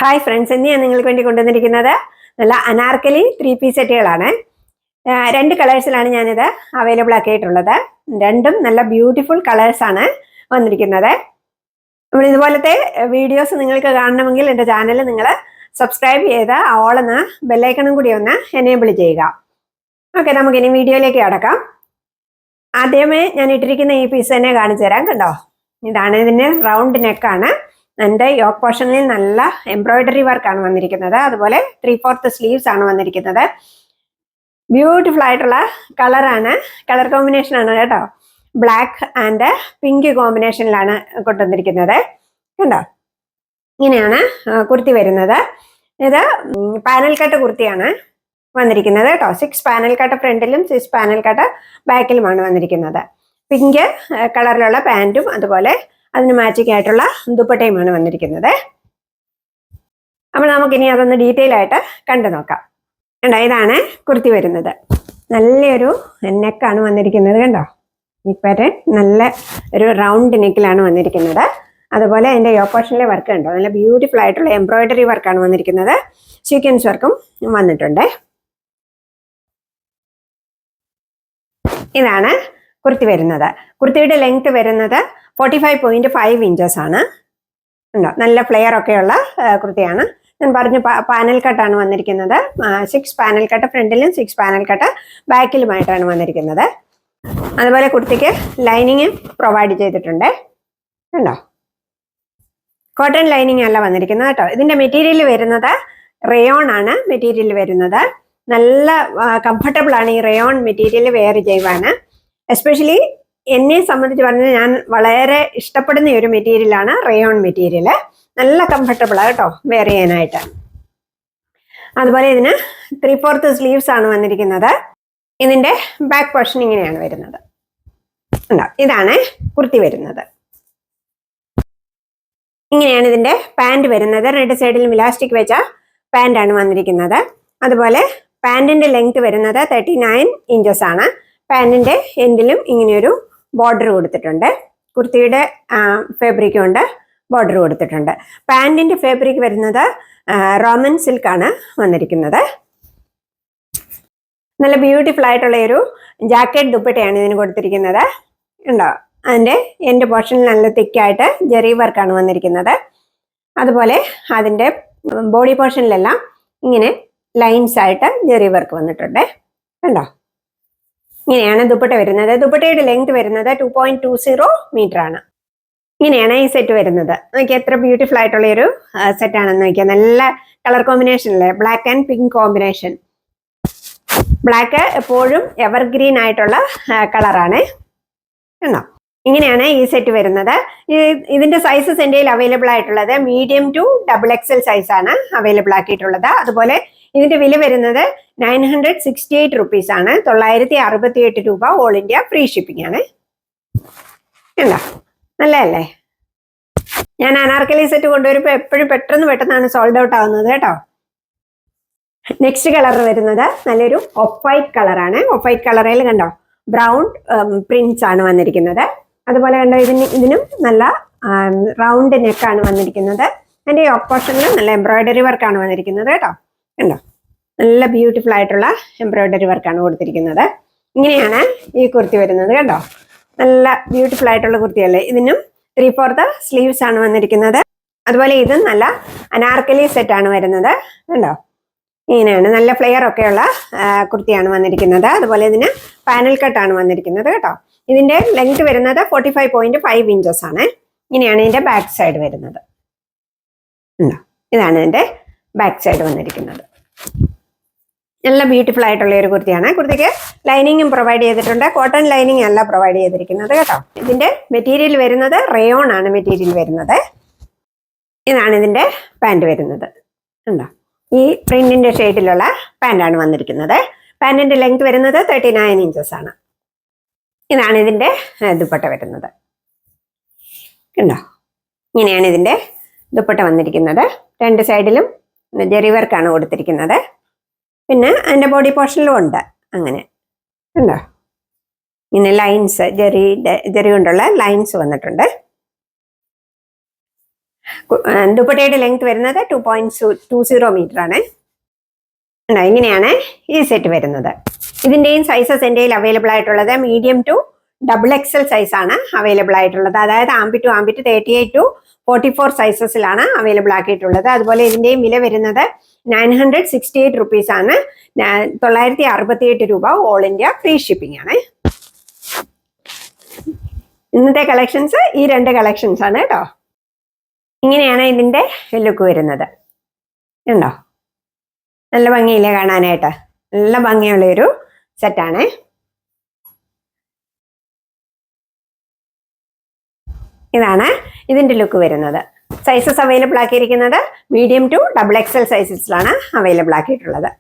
Hi friends, ഇന്ന് ഞാൻ നിങ്ങൾക്ക് വേണ്ടി കൊണ്ടുവന്നിരിക്കുന്നത് നല്ല അനാർക്കലി 3 പീസ് സെറ്റുകളാണ്. രണ്ട് കളേഴ്സിലാണ് ഞാനിത് അവൈലബിൾ ആക്കിയിട്ടുള്ളത്. രണ്ടും നല്ല ബ്യൂട്ടിഫുൾ കളേഴ്സാണ് വന്നിരിക്കുന്നത്. നമ്മൾ ഇതുപോലത്തെ വീഡിയോസ് നിങ്ങൾക്ക് കാണണമെങ്കിൽ എൻ്റെ ചാനൽ നിങ്ങൾ സബ്സ്ക്രൈബ് ചെയ്ത് ഓളെന്ന് ബെല്ലൈക്കണും കൂടി ഒന്ന് എനേബിൾ ചെയ്യുക. ഓക്കെ, നമുക്കിനി വീഡിയോയിലേക്ക് കടക്കാം. ആദ്യമേ ഞാൻ ഇട്ടിരിക്കുന്ന ഈ പീസ് തന്നെ കാണിച്ചു തരാം. കണ്ടോ, ഇതാണ് ഇതിൻ്റെ റൗണ്ട് നെക്കാണ്. എൻ്റെ യോക്ക് പോർഷനിൽ നല്ല എംബ്രോയിഡറി വർക്കാണ് വന്നിരിക്കുന്നത്. അതുപോലെ 3/4 സ്ലീവ്സ് ആണ് വന്നിരിക്കുന്നത്. ബ്യൂട്ടിഫുൾ ആയിട്ടുള്ള കളറാണ്, കളർ കോമ്പിനേഷൻ ആണ് കേട്ടോ. ബ്ലാക്ക് ആൻഡ് പിങ്ക് കോമ്പിനേഷനിലാണ് കൊണ്ടുവന്നിരിക്കുന്നത്. കണ്ടോ, ഇങ്ങനെയാണ് കുർത്തി വരുന്നത്. ഇത് പാനൽ കട്ട് കുർത്തിയാണ് വന്നിരിക്കുന്നത് കേട്ടോ. 6 പാനൽ കട്ട് ഫ്രണ്ടിലും 6 പാനൽ കട്ട് ബാക്കിലുമാണ് വന്നിരിക്കുന്നത്. പിങ്ക് കളറിലുള്ള പാൻറ്റും അതുപോലെ അതിന് മാച്ചിങ് ആയിട്ടുള്ള ദുപ്പട്ടയുമാണ് വന്നിരിക്കുന്നത്. അപ്പോൾ നമുക്കിനി അതൊന്ന് ഡീറ്റെയിൽ ആയിട്ട് കണ്ടു നോക്കാം. കണ്ടോ, ഇതാണ് കുർത്തി വരുന്നത്. നല്ലൊരു നെക്കാണ് വന്നിരിക്കുന്നത്. കണ്ടോ, നെക്ക് പാറ്റേൺ നല്ല ഒരു റൗണ്ട് നെക്കിലാണ് വന്നിരിക്കുന്നത്. അതുപോലെ അതിൻ്റെ യോക്ക് പോർഷനിലെ വർക്ക് കണ്ടോ, നല്ല ബ്യൂട്ടിഫുൾ ആയിട്ടുള്ള എംബ്രോയിഡറി വർക്കാണ് വന്നിരിക്കുന്നത്. സീക്വൻസ് വർക്കും വന്നിട്ടുണ്ട്. ഇതാണ് കുർത്തി വരുന്നത്. കുർത്തിയുടെ ലെങ്ത് വരുന്നത് 45.5 ഇഞ്ചസ് ആണ്. ഉണ്ടോ, നല്ല ഫ്ലെയർ ഒക്കെയുള്ള കുർത്തിയാണ്. ഞാൻ പറഞ്ഞു പാനൽ കട്ടാണ് വന്നിരിക്കുന്നത്. 6 പാനൽ കട്ട് ഫ്രണ്ടിലും 6 പാനൽ കട്ട് ബാക്കിലുമായിട്ടാണ് വന്നിരിക്കുന്നത്. അതുപോലെ കുർത്തിക്ക് ലൈനിങ് പ്രൊവൈഡ് ചെയ്തിട്ടുണ്ട്. കണ്ടോ, കോട്ടൺ ലൈനിങ് അല്ല വന്നിരിക്കുന്നത് കേട്ടോ. ഇതിന്റെ മെറ്റീരിയൽ വരുന്നത് റയോൺ ആണ് മെറ്റീരിയൽ വരുന്നത്. നല്ല കംഫർട്ടബിൾ ആണ് ഈ റയോൺ മെറ്റീരിയൽ വെയർ ചെയ്യുവാന്. എസ്പെഷ്യലി എന്നെ സംബന്ധിച്ച് പറഞ്ഞാൽ ഞാൻ വളരെ ഇഷ്ടപ്പെടുന്ന ഒരു മെറ്റീരിയലാണ് റയോൺ മെറ്റീരിയൽ. നല്ല കംഫർട്ടബിളാണ് കേട്ടോ വെയർ ചെയ്യാനായിട്ട്. അതുപോലെ ഇതിന് 3/4 സ്ലീവ്സ് ആണ് വന്നിരിക്കുന്നത്. ഇതിന്റെ ബാക്ക് പോർഷൻ ഇങ്ങനെയാണ് വരുന്നത്. ഇതാണ് കുർത്തി വരുന്നത്. ഇങ്ങനെയാണ് ഇതിന്റെ പാൻറ് വരുന്നത്. രണ്ട് സൈഡിലും ഇലാസ്റ്റിക് വെച്ച പാൻറ്റാണ് വന്നിരിക്കുന്നത്. അതുപോലെ പാൻറ്റിന്റെ ലെങ്ത് വരുന്നത് 39 ഇഞ്ചസ് ആണ്. പാൻറ്റിന്റെ എൻഡിലും ഇങ്ങനെയൊരു ബോർഡർ കൊടുത്തിട്ടുണ്ട്. കുർത്തിയുടെ ഫാബ്രിക് കൊണ്ട് ബോർഡർ കൊടുത്തിട്ടുണ്ട്. പാൻറ്റിന്റെ ഫാബ്രിക് വരുന്നത് റോമൻ സിൽക്ക് ആണ് വന്നിരിക്കുന്നത്. നല്ല ബ്യൂട്ടിഫുൾ ആയിട്ടുള്ള ഒരു ജാക്കറ്റ് ദുപ്പട്ടയാണ് ഇതിന് കൊടുത്തിരിക്കുന്നത്. ഉണ്ടോ, അതിൻ്റെ എൻഡ് പോർഷനിൽ നല്ല തിക്കായിട്ട് ജെറി വർക്കാണ് വന്നിരിക്കുന്നത്. അതുപോലെ അതിൻ്റെ ബോഡി പോർഷനിലെല്ലാം ഇങ്ങനെ ലൈൻസ് ആയിട്ട് ജെറി വർക്ക് വന്നിട്ടുണ്ട്. കണ്ടോ, ഇങ്ങനെയാണ് ദുപ്പട്ട വരുന്നത്. ദുപ്പട്ടയുടെ ലെങ്ത് വരുന്നത് 2.20 മീറ്റർ ആണ്. ഇങ്ങനെയാണ് ഈ സെറ്റ് വരുന്നത്. നോക്കിയാൽ എത്ര ബ്യൂട്ടിഫുൾ ആയിട്ടുള്ള ഒരു സെറ്റാണെന്ന് നോക്കിയാൽ. നല്ല കളർ കോമ്പിനേഷനിലെ black and pink combination. Black എപ്പോഴും എവർഗ്രീൻ ആയിട്ടുള്ള കളറാണ്. കണ്ടോ, ഇങ്ങനെയാണ് ഈ സെറ്റ് വരുന്നത്. ഇതിന്റെ സൈസസ് എൻ്റെ അവൈലബിൾ ആയിട്ടുള്ളത് മീഡിയം ടു XXL സൈസാണ് അവൈലബിൾ ആക്കിയിട്ടുള്ളത്. അതുപോലെ ഇതിന്റെ വില വരുന്നത് 968 റുപ്പീസ് ആണ്. 968 രൂപ ഓൾ ഇന്ത്യ ഫ്രീ ഷിപ്പിംഗ് ആണ്. കണ്ടോ, നല്ലതല്ലേ? ഞാൻ അനാർക്കലി സെറ്റ് കൊണ്ടുവരുമ്പോൾ എപ്പോഴും പെട്ടെന്നാണ് സോൾഡ് ഔട്ട് ആവുന്നത് കേട്ടോ. നെക്സ്റ്റ് കളർ വരുന്നത് നല്ലൊരു ഓഫ് വൈറ്റ് കളറാണ്. ഓഫ് വൈറ്റ് കളറിൽ കണ്ടോ ബ്രൗൺ പ്രിന്റ്സ് ആണ് വന്നിരിക്കുന്നത്. അതുപോലെ കണ്ടോ, ഇതിനും നല്ല റൗണ്ട് നെക്കാണ് വന്നിരിക്കുന്നത്. അതിൻ്റെ ഓപ്പോഷനിലും നല്ല എംബ്രോയിഡറി വർക്കാണ് വന്നിരിക്കുന്നത് കേട്ടോ. കണ്ടോ, നല്ല ബ്യൂട്ടിഫുൾ ആയിട്ടുള്ള എംബ്രോയിഡറി വർക്കാണ് കൊടുത്തിരിക്കുന്നത്. ഇങ്ങനെയാണ് ഈ കുർത്തി വരുന്നത്. കണ്ടോ, നല്ല ബ്യൂട്ടിഫുൾ ആയിട്ടുള്ള കുർത്തിയല്ലേ. ഇതിനും 3/4 സ്ലീവ്സ് ആണ് വന്നിരിക്കുന്നത്. അതുപോലെ ഇത് നല്ല അനാർക്കലി സെറ്റ് ആണ് വരുന്നത്. കണ്ടോ, ഇങ്ങനെയാണ് നല്ല ഫ്ലെയർ ഒക്കെയുള്ള കുർത്തിയാണ് വന്നിരിക്കുന്നത്. അതുപോലെ ഇതിന് പാനൽ കട്ടാണ് വന്നിരിക്കുന്നത് കേട്ടോ. ഇതിന്റെ ലെങ്ത് വരുന്നത് 45.5 ഇഞ്ചസ് ആണ്. ഇങ്ങനെയാണ് ഇതിന്റെ ബാക്ക് സൈഡ് വരുന്നത്. ഇതാണ് ഇതിന്റെ ബാക്ക് സൈഡ് വന്നിരിക്കുന്നത്. നല്ല ബ്യൂട്ടിഫുൾ ആയിട്ടുള്ള ഒരു കുർത്തിയാണ്. കുർത്തിക്ക് ലൈനിങ്ങും പ്രൊവൈഡ് ചെയ്തിട്ടുണ്ട്. കോട്ടൺ ലൈനിങ് അല്ല പ്രൊവൈഡ് ചെയ്തിരിക്കുന്നത് കേട്ടോ. ഇതിന്റെ മെറ്റീരിയൽ വരുന്നത് റയോൺ ആണ് മെറ്റീരിയൽ വരുന്നത്. ഇതാണ് ഇതിന്റെ പാൻറ് വരുന്നത്. ഉണ്ടോ, ഈ പ്രിന്റിന്റെ ഷെയ്ഡിലുള്ള പാൻറ്റാണ് വന്നിരിക്കുന്നത്. പാൻറ്റിന്റെ ലെങ്ത് വരുന്നത് 39 ഇഞ്ചസ് ആണ്. ഇതാണ് ഇതിന്റെ ദുപ്പട്ട വരുന്നത്. കണ്ടോ, ഇങ്ങനെയാണ് ഇതിന്റെ ദുപ്പട്ട വന്നിരിക്കുന്നത്. രണ്ട് സൈഡിലും ജെറി വർക്കാണ് കൊടുത്തിരിക്കുന്നത്. പിന്നെ അതിന്റെ ബോഡി പോർഷനിലും ഉണ്ട് അങ്ങനെ. കണ്ടോ, ഇങ്ങനെ ലൈൻസ് ജെറി കൊണ്ടുള്ള ലൈൻസ് വന്നിട്ടുണ്ട്. ദുപ്പട്ടയുടെ ലെങ്ത് വരുന്നത് 2.20 മീറ്റർ ആണ്. ഇങ്ങനെയാണ് ഈ സെറ്റ് വരുന്നത്. ഇതിന്റെയും സൈസസ് എൻ്റെ അവൈലബിൾ ആയിട്ടുള്ളത് മീഡിയം ടു XXL സൈസ് ആണ് അവൈലബിൾ ആയിട്ടുള്ളത്. അതായത് ആംബിറ്റ് ടു ആംബിറ്റ് 38 to 44 സൈസസിലാണ് അവൈലബിൾ ആക്കിയിട്ടുള്ളത്. അതുപോലെ ഇതിന്റെയും വില വരുന്നത് 968 റുപ്പീസ് ആണ്. 968 രൂപ ഓൾ ഇന്ത്യ ഫ്രീ ഷിപ്പിംഗ് ആണ്. ഇന്നത്തെ കളക്ഷൻസ് ഈ 2 കളക്ഷൻസ് ആണ് കേട്ടോ. ഇങ്ങനെയാണ് ഇതിന്റെ ലുക്ക് വരുന്നത്. ഉണ്ടോ? നല്ല ഭംഗിയില്ലേ കാണാനായിട്ട്? നല്ല ഭംഗിയുള്ള ഒരു സെറ്റാണ്. ഇതാണ് ഇതിന്റെ ലുക്ക് വരുന്നത്. സൈസസ് അവൈലബിൾ ആക്കിയിരിക്കുന്നത് മീഡിയം ടു XXL സൈസസിലാണ് അവൈലബിൾ ആക്കിയിട്ടുള്ളത്.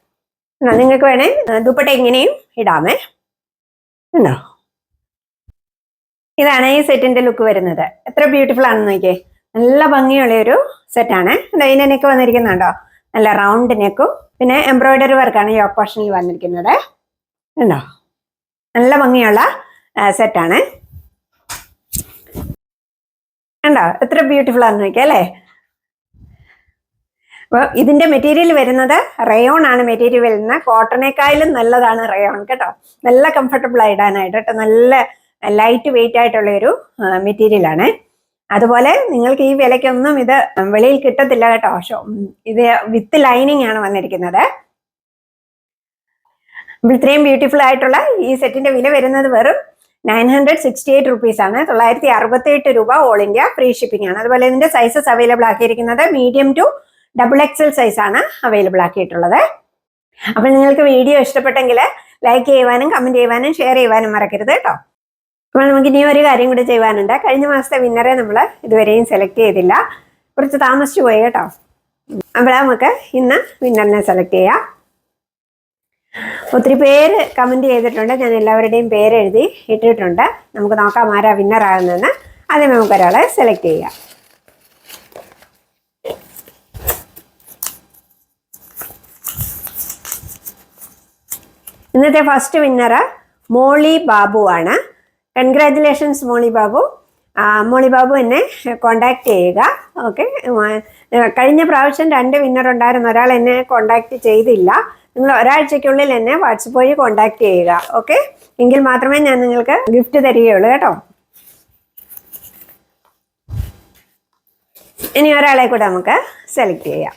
നിങ്ങൾക്ക് വേണേ ദുപ്പട്ട ഇങ്ങനെയും ഇടാമേ. ഉണ്ടോ? ഇതാണ് ഈ സെറ്റിന്റെ ലുക്ക് വരുന്നത്. എത്ര ബ്യൂട്ടിഫുൾ ആണെന്ന് നോക്കിയേ. നല്ല ഭംഗിയുള്ള ഒരു സെറ്റാണ്. ഇതിന്റെ നെക്ക് വന്നിരിക്കുന്നുണ്ടോ? നല്ല റൗണ്ട് നെക്കും പിന്നെ എംബ്രോയിഡറി വർക്കാണ് യോക്ക് പോർഷനിൽ വന്നിരിക്കുന്നത്. ഉണ്ടോ? നല്ല ഭംഗിയുള്ള സെറ്റാണ്. ഉണ്ടോ? എത്ര ബ്യൂട്ടിഫുൾ ആണെന്ന് നോക്കിയാ അല്ലേ? അപ്പോൾ ഇതിന്റെ മെറ്റീരിയൽ വരുന്നത് റയോൺ ആണ്. മെറ്റീരിയൽ വരുന്നത് കോട്ടണേക്കാളും നല്ലതാണ് റയോൺ കേട്ടോ. നല്ല കംഫർട്ടബിൾ ആയിടാനായിട്ട് കേട്ടോ. നല്ല ലൈറ്റ് വെയിറ്റ് ആയിട്ടുള്ള ഒരു മെറ്റീരിയൽ ആണ്. അതുപോലെ നിങ്ങൾക്ക് ഈ വിലയ്ക്കൊന്നും ഇത് വെളിയിൽ കിട്ടത്തില്ല കേട്ടോ. ഇത് വിത്ത് ലൈനിങ് ആണ് വന്നിരിക്കുന്നത്. ഇത്രയും ബ്യൂട്ടിഫുൾ ആയിട്ടുള്ള ഈ സെറ്റിന്റെ വില വരുന്നത് വെറും 968 റുപ്പീസ് ആണ്. 968 രൂപ ഓൾ ഇന്ത്യ ഫ്രീ ഷിപ്പിംഗ് ആണ്. അതുപോലെ ഇതിന്റെ സൈസസ് അവൈലബിൾ ആക്കിയിരിക്കുന്നത് മീഡിയം ടു XXL സൈസ് ആണ് അവൈലബിൾ ആക്കിയിട്ടുള്ളത്. അപ്പൊ നിങ്ങൾക്ക് വീഡിയോ ഇഷ്ടപ്പെട്ടെങ്കിൽ ലൈക്ക് ചെയ്യുവാനും കമന്റ് ചെയ്യുവാനും ഷെയർ ചെയ്യുവാനും മറക്കരുത് കേട്ടോ. അപ്പോൾ നമുക്ക് ഇനി ഒരു കാര്യം കൂടി ചെയ്യുവാനുണ്ട്. കഴിഞ്ഞ മാസത്തെ വിന്നറെ നമ്മൾ ഇതുവരെയും സെലക്ട് ചെയ്തില്ല. കുറച്ച് താമസിച്ചു പോയി കേട്ടോ. അപ്പോൾ നമുക്ക് ഇന്ന് വിന്നറിനെ സെലക്ട് ചെയ്യാം. ഒത്തിരി പേര് കമന്റ് ചെയ്തിട്ടുണ്ട്. ഞാൻ എല്ലാവരുടെയും പേര് എഴുതി ഇട്ടിട്ടുണ്ട്. നമുക്ക് നോക്കാം ആരാ വിന്നർ ആകുന്നതെന്ന്. ആദ്യം നമുക്ക് ഒരാളെ സെലക്ട് ചെയ്യാം. ഇന്നത്തെ ഫസ്റ്റ് വിന്നർ മോളി ബാബു ആണ്. കൺഗ്രാറ്റുലേഷൻസ് മോളി ബാബു. മോളി ബാബു എന്നെ കോണ്ടാക്ട് ചെയ്യുക. ഓക്കെ, കഴിഞ്ഞ പ്രാവശ്യം 2 വിന്നർ ഉണ്ടായിരുന്നു. ഒരാൾ എന്നെ കോണ്ടാക്ട് ചെയ്തില്ല. നിങ്ങൾ ഒരാഴ്ചയ്ക്കുള്ളിൽ എന്നെ വാട്സപ്പ് വഴി കോണ്ടാക്ട് ചെയ്യുക. ഓക്കെ, എങ്കിൽ മാത്രമേ ഞാൻ നിങ്ങൾക്ക് ഗിഫ്റ്റ് തരികയുള്ളൂ കേട്ടോ. ഇനി ഒരാളെ കൂടെ നമുക്ക് സെലക്ട് ചെയ്യാം.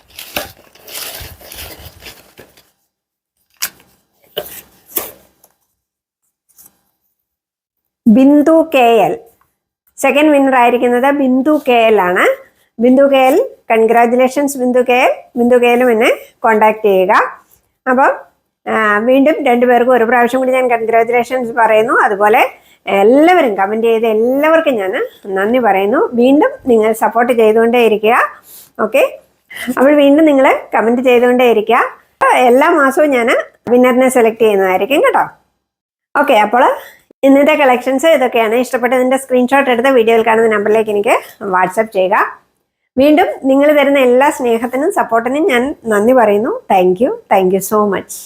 ബിന്ദു KL. സെക്കൻഡ് വിന്നർ ആയിരിക്കുന്നത് ബിന്ദു KL ആണ്. Bindu KL, congratulations Bindu KL. Bindu KLും എന്നെ കോണ്ടാക്ട് ചെയ്യുക. അപ്പം വീണ്ടും 2 പേർക്കും ഒരു പ്രാവശ്യം കൂടി ഞാൻ കൺഗ്രാറ്റുലേഷൻസ് പറയുന്നു. അതുപോലെ എല്ലാവരും കമൻറ്റ് ചെയ്ത് എല്ലാവർക്കും ഞാൻ നന്ദി പറയുന്നു. വീണ്ടും നിങ്ങൾ സപ്പോർട്ട് ചെയ്തുകൊണ്ടേ ഇരിക്കുക. ഓക്കെ, അപ്പോൾ വീണ്ടും നിങ്ങൾ കമൻറ്റ് ചെയ്തുകൊണ്ടേ ഇരിക്കുക. എല്ലാ മാസവും ഞാൻ വിന്നറിനെ സെലക്ട് ചെയ്യുന്നതായിരിക്കും കേട്ടോ. ഓക്കെ, അപ്പോൾ ഇന്നത്തെ കളക്ഷൻസ് ഇതൊക്കെയാണ്. ഇഷ്ടപ്പെട്ടതിൻ്റെ സ്ക്രീൻഷോട്ട് എടുത്ത് വീഡിയോയിൽ കാണുന്ന നമ്പറിലേക്ക് എനിക്ക് വാട്സപ്പ് ചെയ്യുക. വീണ്ടും നിങ്ങൾ തരുന്ന എല്ലാ സ്നേഹത്തിനും സപ്പോർട്ടിനും ഞാൻ നന്ദി പറയുന്നു. Thank you so much.